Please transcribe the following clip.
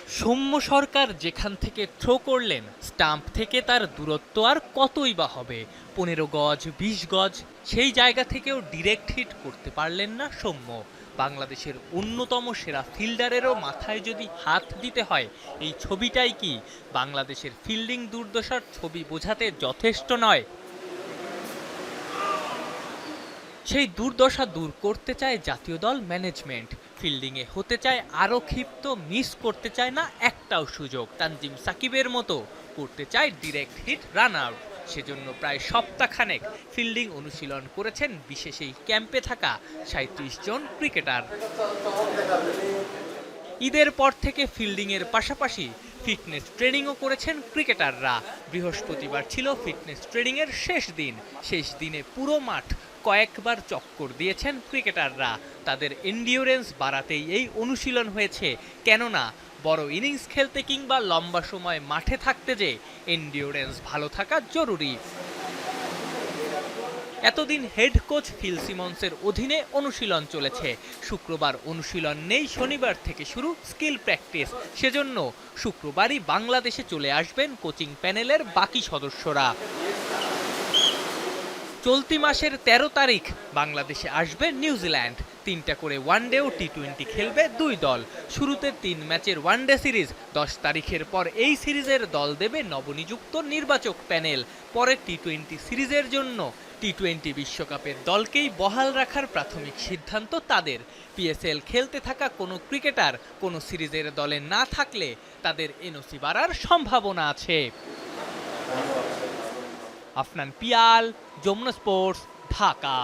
সৌম্য সরকার যেখান থেকে থ্রো করলেন, স্টাম্প থেকে তার দূরত্ব আর কতই বা হবে, 15 গজ 20 গজ, সেই জায়গা থেকেও ডিরেক্ট হিট করতে পারলেন না সৌম্য। বাংলাদেশের অন্যতম সেরা ফিল্ডারেরও মাথায় যদি হাত দিতে হয়, এই ছবিটাই কি বাংলাদেশের ফিল্ডিং দুর্দশার ছবি বোঝাতে যথেষ্ট নয়? সেই দুর্দশা দূর করতে চায় জাতীয় দল ম্যানেজমেন্ট। ফিল্ডিংয়ে হতে চায় আরও ক্ষিপ্ত, মিস করতে চায় না একটাও সুযোগ। তানজিম সাকিবের মতো করতে চায় ডিরেক্ট হিট, রান আউট। সেজন্য প্রায় সপ্তাহখানেক ফিল্ডিং অনুশীলন করেছেন বিশেষ এই ক্যাম্পে থাকা ৩৭ জন ক্রিকেটার। ঈদের পর থেকে ফিল্ডিংয়ের পাশাপাশি ফিটনেস ট্রেনিংও করেছেন ক্রিকেটাররা। বৃহস্পতিবার ছিল ফিটনেস ট্রেনিংয়ের শেষ দিনে পুরো মাঠ কয়েকবার চক্কর দিয়েছেন ক্রিকেটাররা। তাদের এন্ডিওরেন্স বাড়াতেই এই অনুশীলন হয়েছে, কেননা বড় ইনিংস খেলতে কিংবা লম্বা সময় মাঠে থাকতে যে এন্ডিওরেন্স ভালো থাকা জরুরি। এতদিন হেড কোচ ফিল সিমন্সের অধীনে অনুশীলন চলেছে। শুক্রবার অনুশীলন নেই, শনিবার থেকে শুরু স্কিল প্র্যাকটিস। সেজন্য শুক্রবারই বাংলাদেশে চলে আসবেন কোচিং প্যানেলের বাকি সদস্যরা। চলতি মাসের ১৩ তারিখ বাংলাদেশে আসবে নিউজিল্যান্ড। ৩টা করে ওয়ানডে ও টি-20 খেলবে দুই দল। শুরুতে ৩ ম্যাচের ওয়ানডে সিরিজ, ১০ তারিখের পর এই সিরিজের দল দেবে নবনিযুক্ত নির্বাচক প্যানেল। পরে টি-20 সিরিজের জন্য টি-20 বিশ্বকাপের দলকেই বহাল রাখার প্রাথমিক সিদ্ধান্ত তাদের। পিএসএল খেলতে থাকা কোনো ক্রিকেটার কোনো সিরিজের দলে না থাকলে তাদের এনওসি বাড়ার সম্ভাবনা আছে। আফনান পিয়াল, যমুনা স্পোর্টস, ঢাকা।